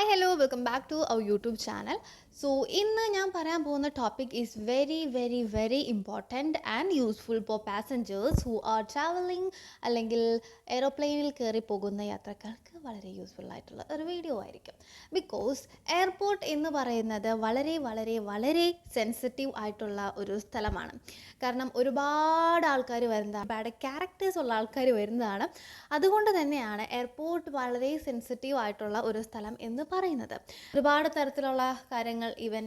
Hi, hello, welcome back to our YouTube channel. So, ഇന്ന് ഞാൻ പറയാൻ പോകുന്ന topic is very important and useful for passengers who are travelling അല്ലെങ്കിൽ എയ്റോപ്ലെയിനിൽ കയറി പോകുന്ന യാത്രക്കാർക്ക് വളരെ യൂസ്ഫുൾ ആയിട്ടുള്ള ഒരു വീഡിയോ ആയിരിക്കും. ബിക്കോസ് എയർപോർട്ട് എന്ന് പറയുന്നത് വളരെ സെൻസിറ്റീവ് ആയിട്ടുള്ള ഒരു സ്ഥലമാണ്. കാരണം ഒരുപാട് ആൾക്കാർ വരുന്നതാണ്, ഒരുപാട് ക്യാരക്ടേഴ്സ് ഉള്ള ആൾക്കാർ വരുന്നതാണ്. അതുകൊണ്ട് തന്നെയാണ് എയർപോർട്ട് വളരെ സെൻസിറ്റീവ് ആയിട്ടുള്ള ഒരു സ്ഥലം എന്ന് പറയുന്നത്. ഒരുപാട് തരത്തിലുള്ള കാര്യങ്ങൾ ഈവൻ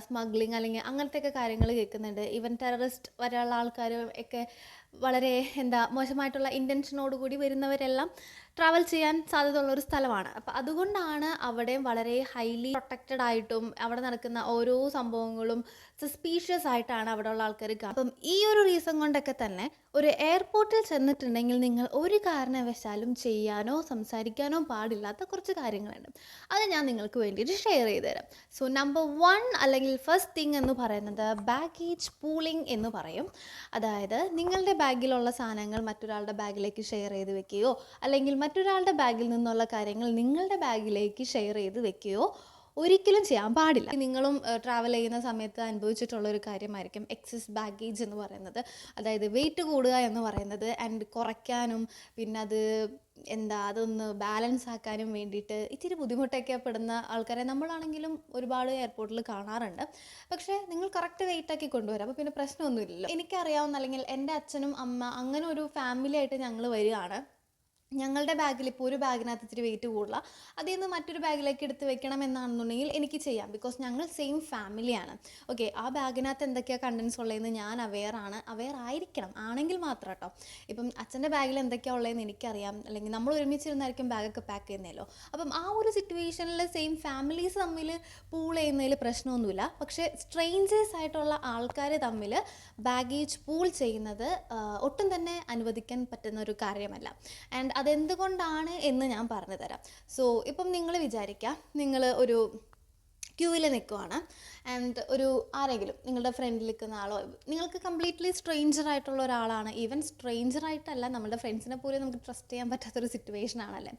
സ്മഗ്ലിങ് അല്ലെങ്കിൽ അങ്ങനത്തെയൊക്കെ കാര്യങ്ങൾ കേൾക്കുന്നുണ്ട്. ഈവൻ ടെററിസ്റ്റ് വരെയുള്ള ആൾക്കാരും ഒക്കെ വളരെ മോശമായിട്ടുള്ള ഇൻറ്റൻഷനോട് കൂടി വരുന്നവരെല്ലാം ട്രാവൽ ചെയ്യാൻ സാധ്യതയുള്ള ഒരു സ്ഥലമാണ്. അപ്പോൾ അതുകൊണ്ടാണ് അവിടെയും വളരെ ഹൈലി പ്രൊട്ടക്റ്റഡ് ആയിട്ടും അവിടെ നടക്കുന്ന ഓരോ സംഭവങ്ങളും സസ്പീഷ്യസ് ആയിട്ടാണ് അവിടെയുള്ള ആൾക്കാർ കാണുന്നത്. അപ്പം ഈ ഒരു റീസൺ കൊണ്ടൊക്കെ തന്നെ ഒരു എയർപോർട്ടിൽ ചെന്നിട്ടുണ്ടെങ്കിൽ നിങ്ങൾ ഒരു കാരണവശാലും ചെയ്യാനോ സംസാരിക്കാനോ പാടില്ലാത്ത കുറച്ച് കാര്യങ്ങളുണ്ട്. അത് ഞാൻ നിങ്ങൾക്ക് വേണ്ടിയിട്ട് ഷെയർ ചെയ്ത് തരാം. സോ നമ്പർ 1 അല്ലെങ്കിൽ ഫസ്റ്റ് തിങ് എന്ന് പറയുന്നത് ബാഗേജ് പൂളിംഗ് എന്ന് പറയും. അതായത് നിങ്ങളുടെ ബാഗിലുള്ള സാധനങ്ങൾ മറ്റൊരാളുടെ ബാഗിലേക്ക് ഷെയർ ചെയ്ത് വെക്കുകയോ അല്ലെങ്കിൽ മറ്റൊരാളുടെ ബാഗിൽ നിന്നുള്ള കാര്യങ്ങൾ നിങ്ങളുടെ ബാഗിലേക്ക് ഷെയർ ചെയ്ത് വെക്കുകയോ ഒരിക്കലും ചെയ്യാൻ പാടില്ല. നിങ്ങളും ട്രാവൽ ചെയ്യുന്ന സമയത്ത് അനുഭവിച്ചിട്ടുള്ളൊരു കാര്യമായിരിക്കും എക്സസ് ബാഗേജ് എന്ന് പറയുന്നത്. അതായത് വെയിറ്റ് കൂടുക എന്ന് പറയുന്നത് ആൻഡ് കുറയ്ക്കാനും പിന്നെ അതൊന്ന് ബാലൻസ് ആക്കാനും വേണ്ടിയിട്ട് ഇച്ചിരി ബുദ്ധിമുട്ടൊക്കെ പെടുന്ന ആൾക്കാരെ നമ്മളാണെങ്കിലും ഒരുപാട് എയർപോർട്ടിൽ കാണാറുണ്ട്. പക്ഷേ നിങ്ങൾ കറക്റ്റ് വെയിറ്റ് ആക്കി കൊണ്ടുവരാം, അപ്പോൾ പിന്നെ പ്രശ്നമൊന്നുമില്ലല്ലോ. എനിക്കറിയാവുന്ന അല്ലെങ്കിൽ എൻ്റെ അച്ഛനും അമ്മ അങ്ങനെ ഒരു ഫാമിലി ആയിട്ട് ഞങ്ങൾ വരികയാണ്. ഞങ്ങളുടെ ബാഗിൽ ഇപ്പോൾ ഒരു ബാഗിനകത്ത് ഇത്തിരി വെയിറ്റ് കൂടുതല, അതിൽ നിന്ന് മറ്റൊരു ബാഗിലേക്ക് എടുത്ത് വെക്കണം എന്നാണെന്നുണ്ടെങ്കിൽ എനിക്ക് ചെയ്യാം. ബിക്കോസ് ഞങ്ങൾ സെയിം ഫാമിലിയാണ്. ഓക്കെ, ആ ബാഗിനകത്ത് എന്തൊക്കെയാണ് കണ്ടൻസ് ഉള്ളതെന്ന് ഞാൻ അവെയർ ആയിരിക്കണം, ആണെങ്കിൽ മാത്രം കേട്ടോ. ഇപ്പം അച്ഛൻ്റെ ബാഗിൽ എന്തൊക്കെയാണ് ഉള്ളതെന്ന് എനിക്കറിയാം, അല്ലെങ്കിൽ നമ്മൾ ഒരുമിച്ചിരുന്നായിരിക്കും ബാഗൊക്കെ പാക്ക് ചെയ്യുന്നതല്ലോ. അപ്പം ആ ഒരു സിറ്റുവേഷനിൽ സെയിം ഫാമിലീസ് തമ്മിൽ പൂൾ ചെയ്യുന്നതിൽ പ്രശ്നമൊന്നുമില്ല. പക്ഷേ സ്ട്രേഞ്ചേഴ്സ് ആയിട്ടുള്ള ആൾക്കാർ തമ്മിൽ ബാഗേജ് പൂൾ ചെയ്യുന്നത് ഒട്ടും തന്നെ അനുവദിക്കാൻ പറ്റുന്ന ഒരു കാര്യമല്ല. ആൻഡ് അതെന്തുകൊണ്ടാണ് എന്ന് ഞാൻ പറഞ്ഞു തരാം. സോ ഇപ്പം നിങ്ങൾ വിചാരിക്കുക, നിങ്ങൾ ഒരു ക്യൂവിൽ നിൽക്കുവാണ് ആൻഡ് ഒരു ആരെങ്കിലും നിങ്ങളുടെ ഫ്രണ്ടിൽ നിൽക്കുന്ന ആളോ നിങ്ങൾക്ക് കംപ്ലീറ്റ്ലി സ്ട്രേഞ്ചർ ആയിട്ടുള്ള ഒരാളാണ്. ഈവൻ സ്ട്രേഞ്ചർ ആയിട്ടല്ല, നമ്മുടെ ഫ്രണ്ട്സിനെ പോലും നമുക്ക് ട്രസ്റ്റ് ചെയ്യാൻ പറ്റാത്തൊരു സിറ്റുവേഷൻ ആണല്ലേ.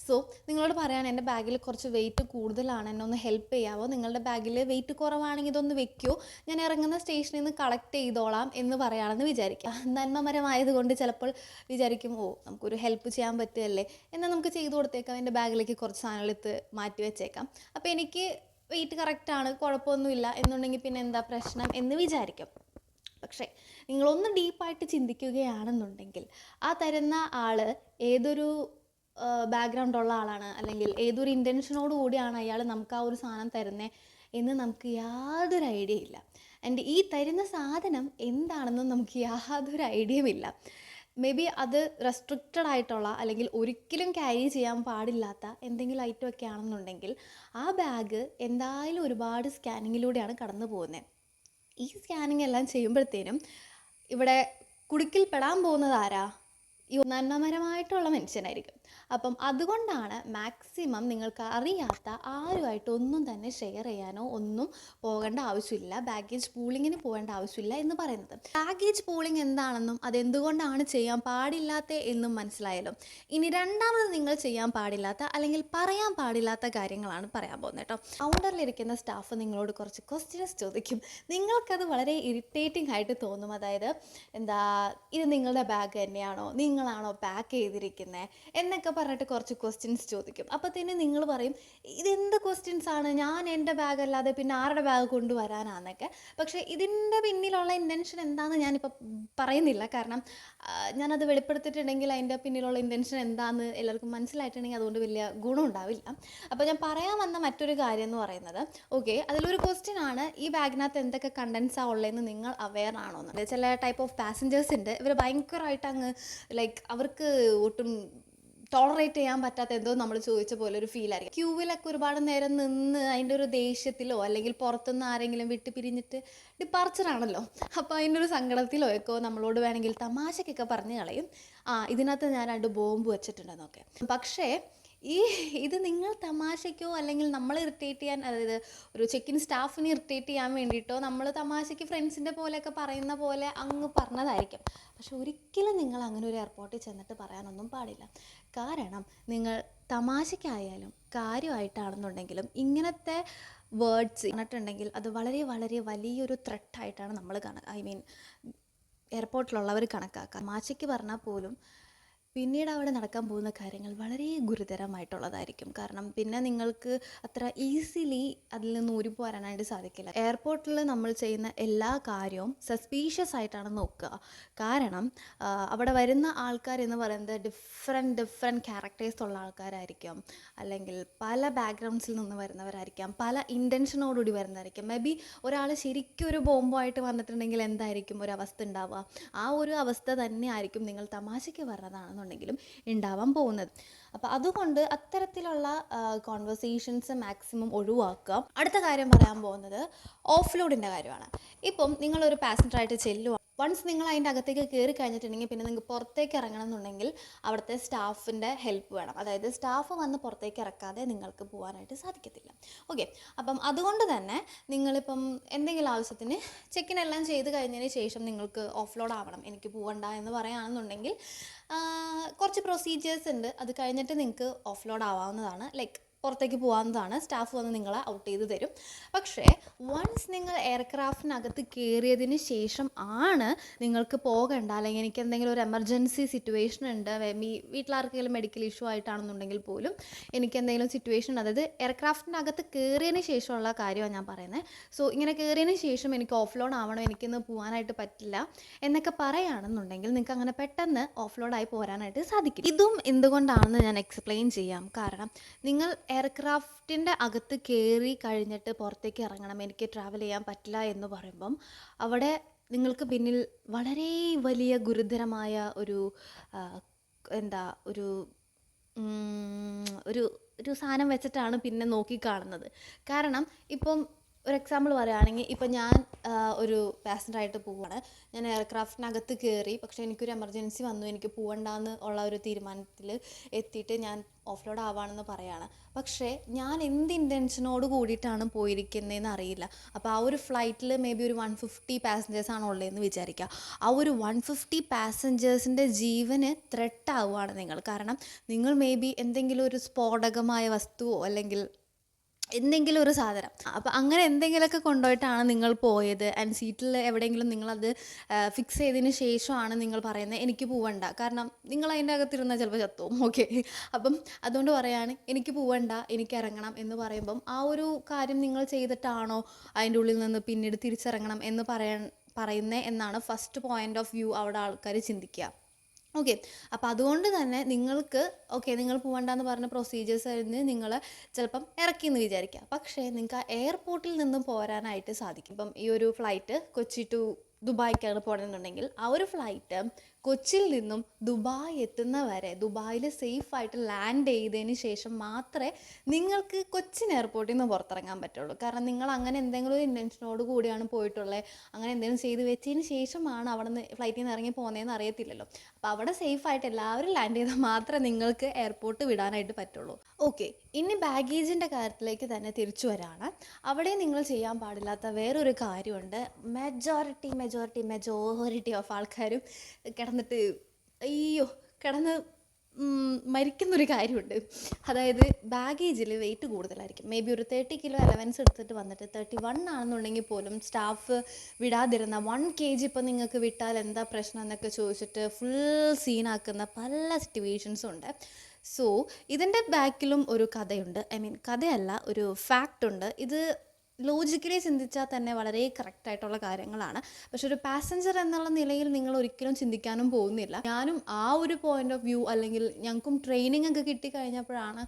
സോ നിങ്ങളോട് പറയാണ്, എൻ്റെ ബാഗിൽ കുറച്ച് വെയിറ്റ് കൂടുതലാണ്, എന്നെ ഒന്ന് ഹെൽപ്പ് ചെയ്യാമോ, നിങ്ങളുടെ ബാഗിൽ വെയിറ്റ് കുറവാണെങ്കിൽ ഇതൊന്ന് വെക്കുമോ, ഞാൻ ഇറങ്ങുന്ന സ്റ്റേഷനിൽ നിന്ന് കളക്ട് ചെയ്തോളാം എന്ന് പറയുകയാണെന്ന് വിചാരിക്കുക. നന്മമരമായതുകൊണ്ട് ചിലപ്പോൾ വിചാരിക്കും, നമുക്കൊരു ഹെൽപ്പ് ചെയ്യാൻ പറ്റുമല്ലേ, എന്നാൽ നമുക്ക് ചെയ്തു കൊടുത്തേക്കാം, എൻ്റെ ബാഗിലേക്ക് കുറച്ച് സാധനങ്ങൾ മാറ്റി വെച്ചേക്കാം, അപ്പോൾ എനിക്ക് വെയിറ്റ് കറക്റ്റാണ്, കുഴപ്പമൊന്നുമില്ല എന്നുണ്ടെങ്കിൽ പിന്നെ എന്താ പ്രശ്നം എന്ന് വിചാരിക്കും. പക്ഷേ നിങ്ങളൊന്ന് ഡീപ്പായിട്ട് ചിന്തിക്കുകയാണെന്നുണ്ടെങ്കിൽ ആ തരുന്ന ആൾ ഏതൊരു ബാക്ക്ഗ്രൗണ്ടുള്ള ആളാണ്, അല്ലെങ്കിൽ ഏതൊരു ഇൻറ്റൻഷനോട് കൂടിയാണ് അയാൾ നമുക്ക് ആ ഒരു സാധനം തരുന്നത് എന്ന് നമുക്ക് യാതൊരു ഐഡിയ ഇല്ല. ആൻഡ് ഈ തരുന്ന സാധനം എന്താണെന്നും നമുക്ക് യാതൊരു ഐഡിയയും ഇല്ല. മേ ബി അത് റെസ്ട്രിക്റ്റഡ് ആയിട്ടുള്ള അല്ലെങ്കിൽ ഒരിക്കലും ക്യാരി ചെയ്യാൻ പാടില്ലാത്ത എന്തെങ്കിലും ഐറ്റം ഒക്കെ ആണെന്നുണ്ടെങ്കിൽ ആ ബാഗ് എന്തായാലും ഒരുപാട് സ്കാനിങ്ങിലൂടെയാണ് കടന്നു പോകുന്നത്. ഈ സ്കാനിങ് എല്ലാം ചെയ്യുമ്പോഴത്തേനും ഇവിടെ കുടുക്കിൽ പെടാൻ പോകുന്നത് ആരാ? ഈ നന്മമരമായിട്ടുള്ള മനുഷ്യനായിരിക്കും. അപ്പം അതുകൊണ്ടാണ് മാക്സിമം നിങ്ങൾക്ക് അറിയാത്ത ആരുമായിട്ട് ഒന്നും തന്നെ ഷെയർ ചെയ്യാനോ ഒന്നും പോകേണ്ട ആവശ്യമില്ല, ബാഗേജ് പൂളിങ്ങിന് പോകേണ്ട ആവശ്യമില്ല എന്ന് പറയുന്നത്. ബാഗേജ് പൂളിങ് എന്താണെന്നും അതെന്തുകൊണ്ടാണ് ചെയ്യാൻ പാടില്ലാത്ത എന്നും മനസ്സിലായല്ലോ. ഇനി രണ്ടാമത് നിങ്ങൾ ചെയ്യാൻ പാടില്ലാത്ത അല്ലെങ്കിൽ പറയാൻ പാടില്ലാത്ത കാര്യങ്ങളാണ് പറയാൻ പോകുന്നത് കേട്ടോ. കൗണ്ടറിലിരിക്കുന്ന സ്റ്റാഫ് നിങ്ങളോട് കുറച്ച് ക്വസ്റ്റ്യൻസ് ചോദിക്കും. നിങ്ങൾക്കത് വളരെ ഇറിറ്റേറ്റിംഗ് ആയിട്ട് തോന്നും. അതായത് ഇത് നിങ്ങളുടെ ബാഗ് തന്നെയാണോ, നിങ്ങളാണോ പാക്ക് ചെയ്തിരിക്കുന്നത് എന്നൊക്കെ പറഞ്ഞിട്ട് കുറച്ച് ക്വസ്റ്റ്യൻസ് ചോദിക്കും. അപ്പോൾ തന്നെ നിങ്ങൾ പറയും, ഇതെന്ത് ക്വസ്റ്റ്യൻസ് ആണ്, ഞാൻ എൻ്റെ ബാഗ് അല്ലാതെ പിന്നെ ആരുടെ ബാഗ് കൊണ്ടുവരാനാന്നൊക്കെ. പക്ഷേ ഇതിൻ്റെ പിന്നിലുള്ള ഇൻറ്റൻഷൻ എന്താണെന്ന് ഞാനിപ്പോൾ പറയുന്നില്ല. കാരണം ഞാനത് വെളിപ്പെടുത്തിയിട്ടുണ്ടെങ്കിൽ അതിൻ്റെ പിന്നിലുള്ള ഇൻറ്റൻഷൻ എന്താണെന്ന് എല്ലാവർക്കും മനസ്സിലായിട്ടുണ്ടെങ്കിൽ അതുകൊണ്ട് വലിയ ഗുണം ഉണ്ടാവില്ല. അപ്പോൾ ഞാൻ പറയാൻ വന്ന മറ്റൊരു കാര്യം എന്ന് പറയുന്നത്, ഓക്കെ, അതിലൊരു ക്വസ്റ്റ്യൻ ആണ്, ഈ ബാഗിനകത്ത് എന്തൊക്കെ കണ്ടൻസാണ് ഉള്ളതെന്ന് നിങ്ങൾ അവെയർ ആണോ എന്ന്. ചില ടൈപ്പ് ഓഫ് പാസഞ്ചേഴ്സ് ഉണ്ട്, ഇവർ ഭയങ്കരമായിട്ട് അവർക്ക് ഒട്ടും ടോളറേറ്റ് ചെയ്യാൻ പറ്റാത്ത എന്തോ നമ്മൾ ചോദിച്ച പോലെ ഒരു ഫീലായിരിക്കും. ക്യൂവിലൊക്കെ ഒരുപാട് നേരം നിന്ന് അതിൻ്റെ ഒരു ദേഷ്യത്തിലോ അല്ലെങ്കിൽ പുറത്തുനിന്ന് ആരെങ്കിലും വിട്ട് പിരിഞ്ഞിട്ട് ഡിപ്പാർച്ചറാണല്ലോ, അപ്പോൾ അതിൻ്റെ ഒരു സങ്കടത്തിലോ ഒക്കെ നമ്മളോട് വേണമെങ്കിൽ തമാശക്കൊക്കെ പറഞ്ഞു കളയും, ഇതിനകത്ത് ഞാൻ 2 ബോംബ് വെച്ചിട്ടുണ്ടെന്നൊക്കെ. പക്ഷേ ഇത് നിങ്ങൾ തമാശയ്ക്കോ അല്ലെങ്കിൽ നമ്മളെ ഇറിറ്റേറ്റ് ചെയ്യാൻ, അതായത് ഒരു ചെക്കിൻ സ്റ്റാഫിനെ ഇറിറ്റേറ്റ് ചെയ്യാൻ വേണ്ടിയിട്ടോ നമ്മൾ തമാശയ്ക്ക് ഫ്രണ്ട്സിൻ്റെ പോലെയൊക്കെ പറയുന്ന പോലെ അങ്ങ് പറഞ്ഞതായിരിക്കും. പക്ഷെ ഒരിക്കലും നിങ്ങൾ അങ്ങനെ ഒരു എയർപോർട്ടിൽ ചെന്നിട്ട് പറയാനൊന്നും പാടില്ല. കാരണം നിങ്ങൾ തമാശയ്ക്കായാലും കാര്യമായിട്ടാണെന്നുണ്ടെങ്കിലും ഇങ്ങനത്തെ വേർഡ്സ് പറഞ്ഞിട്ടുണ്ടെങ്കിൽ അത് വളരെ വളരെ വലിയൊരു ത്രെട്ടായിട്ടാണ് നമ്മൾ എയർപോർട്ടിലുള്ളവർ കണക്കാക്കുക. തമാശയ്ക്ക് പറഞ്ഞാൽ പോലും പിന്നീട് അവിടെ നടക്കാൻ പോകുന്ന കാര്യങ്ങൾ വളരെ ഗുരുതരമായിട്ടുള്ളതായിരിക്കും. കാരണം പിന്നെ നിങ്ങൾക്ക് അത്ര ഈസിലി അതിൽ നിന്ന് ഊരിപ്പോരാനായിട്ട് സാധിക്കില്ല. എയർപോർട്ടിൽ നമ്മൾ ചെയ്യുന്ന എല്ലാ കാര്യവും സസ്പീഷ്യസ് ആയിട്ടാണ് നോക്കുക. കാരണം അവിടെ വരുന്ന ആൾക്കാർ എന്ന് പറയുന്നത് ഡിഫറെൻറ്റ് ക്യാരക്ടേഴ്സ് ഉള്ള ആൾക്കാരായിരിക്കും, അല്ലെങ്കിൽ പല ബാക്ക്ഗ്രൗണ്ട്സിൽ നിന്ന് വരുന്നവരായിരിക്കാം, പല ഇൻറ്റൻഷനോടുകൂടി വരുന്നതായിരിക്കും. മേ ബി ഒരാൾ ശരിക്കും ഒരു ബോംബായിട്ട് വന്നിട്ടുണ്ടെങ്കിൽ എന്തായിരിക്കും ഒരു അവസ്ഥ ഉണ്ടാവുക? ആ ഒരു അവസ്ഥ തന്നെ ആയിരിക്കും നിങ്ങൾ തമാശയ്ക്ക് പറഞ്ഞതാണെന്നുണ്ടെങ്കിലും ഉണ്ടാവാൻ പോകുന്നത്. അപ്പോൾ അതുകൊണ്ട് അത്തരത്തിലുള്ള കോൺവെർസേഷൻസ് മാക്സിമം ഒഴിവാക്കുക. അടുത്ത കാര്യം പറയാൻ പോകുന്നത് ഓഫ് ലോഡിൻ്റെ കാര്യമാണ്. ഇപ്പം നിങ്ങളൊരു പാസഞ്ചറായിട്ട് ചെല്ലുക, വൺസ് നിങ്ങൾ അതിൻ്റെ അകത്തേക്ക് കയറി കഴിഞ്ഞിട്ടുണ്ടെങ്കിൽ പിന്നെ നിങ്ങൾക്ക് പുറത്തേക്ക് ഇറങ്ങണം എന്നുണ്ടെങ്കിൽ അവിടുത്തെ സ്റ്റാഫിൻ്റെ ഹെൽപ്പ് വേണം. അതായത് സ്റ്റാഫ് വന്ന് പുറത്തേക്ക് ഇറക്കാതെ നിങ്ങൾക്ക് പോകാനായിട്ട് സാധിക്കത്തില്ല. ഓക്കെ, അപ്പം അതുകൊണ്ട് തന്നെ നിങ്ങളിപ്പം എന്തെങ്കിലും ആവശ്യത്തിന് ചെക്കിൻ എല്ലാം ചെയ്ത് കഴിഞ്ഞതിന് ശേഷം നിങ്ങൾക്ക് ഓഫ് ലോഡ് ആവണം, എനിക്ക് പോകണ്ട എന്ന് പറയുകയാണെന്നുണ്ടെങ്കിൽ കുറച്ച് പ്രൊസീജിയേഴ്സ് ഉണ്ട്. അത് കഴിഞ്ഞിട്ട് നിങ്ങൾക്ക് ഓഫ് ലോഡ് ആവാവുന്നതാണ്, ലൈക്ക് പുറത്തേക്ക് പോകാവുന്നതാണ്. സ്റ്റാഫ് വന്ന് നിങ്ങളെ ഔട്ട് ചെയ്ത് തരും. പക്ഷേ വൺസ് നിങ്ങൾ എയർക്രാഫ്റ്റിനകത്ത് കയറിയതിന് ശേഷം ആണ് നിങ്ങൾക്ക് പോകണ്ട, അല്ലെങ്കിൽ എനിക്ക് എന്തെങ്കിലും ഒരു എമർജൻസി സിറ്റുവേഷൻ ഉണ്ട്, വീട്ടിലാർക്കെങ്കിലും മെഡിക്കൽ ഇഷ്യൂ ആയിട്ടാണെന്നുണ്ടെങ്കിൽ പോലും എനിക്ക് എന്തെങ്കിലും സിറ്റുവേഷൻ, അതായത് എയർക്രാഫ്റ്റിനകത്ത് കയറിയതിന് ശേഷമുള്ള കാര്യമാണ് ഞാൻ പറയുന്നത്. സോ ഇങ്ങനെ കയറിയതിന് ശേഷം എനിക്ക് ഓഫ് ലോഡ് ആവണം, എനിക്കിന്ന് പോകാനായിട്ട് പറ്റില്ല എന്നൊക്കെ പറയുകയാണെന്നുണ്ടെങ്കിൽ നിങ്ങൾക്ക് അങ്ങനെ പെട്ടെന്ന് ഓഫ് ലോഡായി പോരാനായിട്ട് സാധിക്കും. ഇതും എന്തുകൊണ്ടാണെന്ന് ഞാൻ എക്സ്പ്ലെയിൻ ചെയ്യാം. കാരണം നിങ്ങൾ എയർക്രാഫ്റ്റിൻ്റെ അകത്ത് കയറി കഴിഞ്ഞിട്ട് പുറത്തേക്ക് ഇറങ്ങണം, എനിക്ക് ട്രാവൽ ചെയ്യാൻ പറ്റില്ല എന്ന് പറയുമ്പം അവിടെ നിങ്ങൾക്ക് പിന്നിൽ വളരെ വലിയ ഗുരുതരമായ ഒരു ഒരു ഒരു ഒരു സാധനം വെച്ചിട്ടാണ് പിന്നെ നോക്കിക്കാണുന്നത്. കാരണം ഇപ്പം ഒരു എക്സാമ്പിൾ പറയുകയാണെങ്കിൽ, ഇപ്പം ഞാൻ ഒരു പാസഞ്ചറായിട്ട് പോവുകയാണ്, ഞാൻ എയർക്രാഫ്റ്റിനകത്ത് കയറി, പക്ഷേ എനിക്കൊരു എമർജൻസി വന്നു, എനിക്ക് പോകണ്ടെന്ന് ഉള്ള ഒരു തീരുമാനത്തിൽ എത്തിയിട്ട് ഞാൻ ഓഫ് ലോഡ് ആവുകയാണെന്ന് പറയുകയാണ്. പക്ഷേ ഞാൻ എന്ത് ഇൻറ്റൻഷനോട് കൂടിയിട്ടാണ് പോയിരിക്കുന്നതെന്ന് അറിയില്ല. അപ്പോൾ ആ ഒരു ഫ്ലൈറ്റിൽ മേ ബി ഒരു 150 പാസഞ്ചേഴ്സാണ് ഉള്ളതെന്ന് വിചാരിക്കുക. ആ ഒരു 150 പാസഞ്ചേഴ്സിൻ്റെ ജീവന് ത്രെട്ട് ആവുകയാണ് നിങ്ങൾ. കാരണം നിങ്ങൾ മേ ബി എന്തെങ്കിലും ഒരു സ്ഫോടകമായ വസ്തുവോ അല്ലെങ്കിൽ എന്തെങ്കിലും ഒരു സാധനം, അപ്പോൾ അങ്ങനെ എന്തെങ്കിലുമൊക്കെ കൊണ്ടുപോയിട്ടാണ് നിങ്ങൾ പോയത്. ആൻഡ് സീറ്റിൽ എവിടെയെങ്കിലും നിങ്ങളത് ഫിക്സ് ചെയ്തതിന് ശേഷമാണ് നിങ്ങൾ പറയുന്നത് എനിക്ക് പോവണ്ട, കാരണം നിങ്ങൾ അതിൻ്റെ അകത്തിരുന്നാൽ ചിലപ്പോൾ ചത്തുവും. ഓക്കെ, അപ്പം അതുകൊണ്ട് പറയുകയാണ് എനിക്ക് പോവണ്ട, എനിക്ക് ഇറങ്ങണം എന്ന് പറയുമ്പം ആ ഒരു കാര്യം നിങ്ങൾ ചെയ്തിട്ടാണോ അതിൻ്റെ ഉള്ളിൽ നിന്ന് പിന്നീട് തിരിച്ചിറങ്ങണം എന്ന് പറയുന്നത് എന്നാണ് ഫസ്റ്റ് പോയിൻ്റ് ഓഫ് വ്യൂ അവിടെ ആൾക്കാർ ചിന്തിക്കുക. ഓക്കെ, അപ്പോൾ അതുകൊണ്ട് തന്നെ നിങ്ങൾക്ക് നിങ്ങൾ പോകണ്ടെന്ന് പറഞ്ഞ പ്രൊസീജിയേഴ്സ് ആയിരുന്നു നിങ്ങൾ ചിലപ്പം ഇറക്കിയെന്ന് വിചാരിക്കുക. പക്ഷേ നിങ്ങൾക്ക് ആ എയർപോർട്ടിൽ നിന്നും പോരാനായിട്ട് സാധിക്കും. ഇപ്പം ഈ ഒരു ഫ്ലൈറ്റ് കൊച്ചി ടു ദുബായ്ക്കാണ് പോകണമെന്നുണ്ടെങ്കിൽ ആ ഒരു ഫ്ലൈറ്റ് കൊച്ചിയിൽ നിന്നും ദുബായ് എത്തുന്ന വരെ ദുബായിൽ സേഫായിട്ട് ലാൻഡ് ചെയ്തതിന് ശേഷം മാത്രമേ നിങ്ങൾക്ക് കൊച്ചിൻ എയർപോർട്ടിൽ നിന്ന് പുറത്തിറങ്ങാൻ പറ്റുള്ളൂ. കാരണം നിങ്ങൾ അങ്ങനെ എന്തെങ്കിലും ഒരു ഇൻറ്റൻഷനോട് കൂടിയാണ് പോയിട്ടുള്ളത്, അങ്ങനെ എന്തെങ്കിലും ചെയ്ത് വെച്ചതിന് ശേഷമാണ് അവിടെ നിന്ന് ഫ്ലൈറ്റിൽ നിന്ന് ഇറങ്ങി പോകുന്നതെന്ന് അറിയത്തില്ലല്ലോ. അപ്പോൾ അവിടെ സേഫായിട്ട് എല്ലാവരും ലാൻഡ് ചെയ്താൽ മാത്രമേ നിങ്ങൾക്ക് എയർപോർട്ട് വിടാനായിട്ട് പറ്റുള്ളൂ. ഓക്കെ, ഇനി ബാഗേജിൻ്റെ കാര്യത്തിലേക്ക് തന്നെ തിരിച്ചു വരാണ്. അവിടെ നിങ്ങൾ ചെയ്യാൻ പാടില്ലാത്ത വേറൊരു കാര്യമുണ്ട്. മെജോറിറ്റി ഓഫ് ആൾക്കാരും കിടന്ന് മരിക്കുന്നൊരു കാര്യമുണ്ട്. അതായത് ബാഗേജിൽ വെയിറ്റ് കൂടുതലായിരിക്കും. മേ ബി ഒരു 30 കിലോ അലവൻസ് എടുത്തിട്ട് വന്നിട്ട് 31 ആണെന്നുണ്ടെങ്കിൽ പോലും സ്റ്റാഫ് വിടാതിരുന്ന 1 kg ഇപ്പം നിങ്ങൾക്ക് വിട്ടാൽ എന്താ പ്രശ്നം എന്നൊക്കെ ചോദിച്ചിട്ട് ഫുൾ സീനാക്കുന്ന പല സിറ്റുവേഷൻസും ഉണ്ട്. സോ ഇതിൻ്റെ ബാക്കിലും ഒരു കഥയുണ്ട്. കഥയല്ല, ഒരു ഫാക്റ്റ് ഉണ്ട്. ഇത് ലോജിക്കലി ചിന്തിച്ചാൽ തന്നെ വളരെ കറക്റ്റായിട്ടുള്ള കാര്യങ്ങളാണ്. പക്ഷെ ഒരു പാസഞ്ചർ എന്നുള്ള നിലയിൽ നിങ്ങൾ ഒരിക്കലും ചിന്തിക്കാനും പോകുന്നില്ല. ഞാനും ആ ഒരു പോയിൻ്റ് ഓഫ് വ്യൂ, അല്ലെങ്കിൽ ഞങ്ങൾക്കും ട്രെയിനിങ് ഒക്കെ കിട്ടിക്കഴിഞ്ഞപ്പോഴാണ്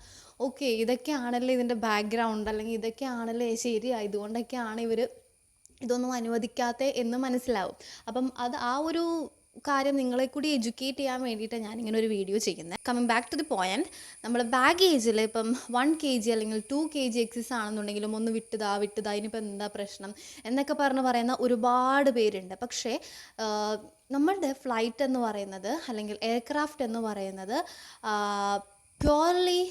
ഓക്കെ ഇതൊക്കെയാണല്ലേ ഇതിൻ്റെ ബാക്ക്ഗ്രൗണ്ട്, അല്ലെങ്കിൽ ഇതൊക്കെയാണല്ലേ ശരിയാ, ഇതുകൊണ്ടൊക്കെയാണ് ഇവർ ഇതൊന്നും അനുവദിക്കാത്തത് എന്ന് മനസ്സിലാവും. അപ്പം അത് ആ ഒരു കാര്യം നിങ്ങളെ കൂടി എഡ്യൂക്കേറ്റ് ചെയ്യാൻ വേണ്ടിയിട്ട് ഞാനിങ്ങനെ ഒരു വീഡിയോ ചെയ്യുന്നത്. Coming back to the point, നമ്മൾ ബാഗേജിൽ ഇപ്പം 1 kg അല്ലെങ്കിൽ 2 kg എക്സസ് ആണെന്നുണ്ടെങ്കിലും ഒന്ന് വിട്ടതാ ഇനിയിപ്പോൾ എന്താ പ്രശ്നം എന്നൊക്കെ പറയുന്ന ഒരുപാട് പേരുണ്ട്. പക്ഷേ നമ്മളുടെ ഫ്ലൈറ്റ് എന്ന് പറയുന്നത് അല്ലെങ്കിൽ എയർക്രാഫ്റ്റ് എന്ന് പറയുന്നത് പ്യുവർലി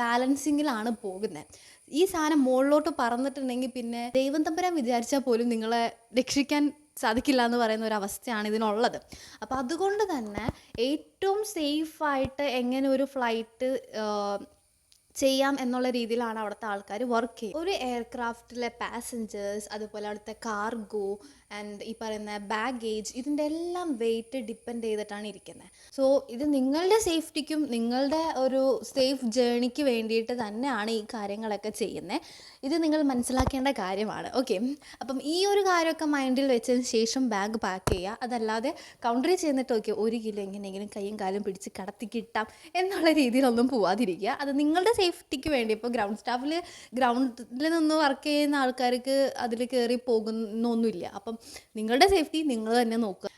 ബാലൻസിങ്ങിലാണ് പോകുന്നത്. ഈ സാധനം മുകളിലോട്ട് പറന്നിട്ടുണ്ടെങ്കിൽ പിന്നെ ദൈവം തമ്പുരാൻ വിചാരിച്ചാൽ പോലും നിങ്ങളെ രക്ഷിക്കാൻ സാധിക്കില്ല എന്ന് പറയുന്ന ഒരു അവസ്ഥയാണ് ഇതിനുള്ളത്. അപ്പോൾ അതുകൊണ്ട് തന്നെ ഏറ്റവും സേഫായിട്ട് എങ്ങനെ ഒരു ഫ്ലൈറ്റ് ചെയ്യാം എന്നുള്ള രീതിയിലാണ് അവിടുത്തെ ആൾക്കാർ വർക്ക് ചെയ്യുക. ഒരു എയർക്രാഫ്റ്റിലെ പാസഞ്ചേഴ്സ്, അതുപോലെ അവിടുത്തെ കാർഗോ ആൻഡ് ഈ പറയുന്ന ബാഗേജ്, ഇതിൻ്റെ എല്ലാം വെയിറ്റ് ഡിപ്പെൻഡ് ചെയ്തിട്ടാണ് ഇരിക്കുന്നത്. സോ ഇത് നിങ്ങളുടെ സേഫ്റ്റിക്കും നിങ്ങളുടെ ഒരു സേഫ് ജേണിക്ക് വേണ്ടിയിട്ട് തന്നെയാണ് ഈ കാര്യങ്ങളൊക്കെ ചെയ്യുന്നത്. ഇത് നിങ്ങൾ മനസ്സിലാക്കേണ്ട കാര്യമാണ്. ഓക്കെ, അപ്പം ഈ ഒരു കാര്യമൊക്കെ മൈൻഡിൽ വെച്ചതിന് ശേഷം ബാഗ് പാക്ക് ചെയ്യുക. അതല്ലാതെ കൗണ്ടറിൽ ചെന്നിട്ട് ഓക്കെ 1 കിലോ എങ്ങനെയെങ്കിലും കൈയും കാലും പിടിച്ച് കടത്തി കിട്ടാം എന്നുള്ള രീതിയിലൊന്നും പോവാതിരിക്കുക. അത് നിങ്ങളുടെ സേഫ്റ്റിക്ക് വേണ്ടി. ഇപ്പോൾ ഗ്രൗണ്ടിൽ നിന്ന് വർക്ക് ചെയ്യുന്ന ആൾക്കാർക്ക് അതിൽ കയറി പോകുന്നൊന്നുമില്ല. അപ്പം നിങ്ങളുടെ സേഫ്റ്റി നിങ്ങൾ തന്നെ നോക്കുക.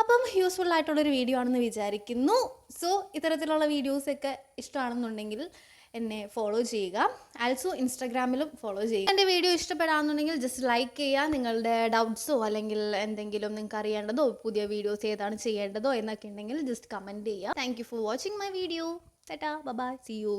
അപ്പം യൂസ്ഫുൾ ആയിട്ടുള്ളൊരു വീഡിയോ ആണെന്ന് വിചാരിക്കുന്നു. സോ ഇത്തരത്തിലുള്ള വീഡിയോസൊക്കെ ഇഷ്ടമാണെന്നുണ്ടെങ്കിൽ എന്നെ ഫോളോ ചെയ്യുക. ആൽസോ ഇൻസ്റ്റാഗ്രാമിലും ഫോളോ ചെയ്യുക. എൻ്റെ വീഡിയോ ഇഷ്ടപ്പെടാമെന്നുണ്ടെങ്കിൽ ജസ്റ്റ് ലൈക്ക് ചെയ്യുക. നിങ്ങളുടെ ഡൗട്ട്സോ അല്ലെങ്കിൽ എന്തെങ്കിലും നിങ്ങൾക്ക് അറിയേണ്ടതോ പുതിയ വീഡിയോസ് ഏതാണ് ചെയ്യേണ്ടതോ എന്നൊക്കെ ഉണ്ടെങ്കിൽ ജസ്റ്റ് കമൻറ്റ് ചെയ്യുക. Thank you for watching my video. Tata, bye, see U.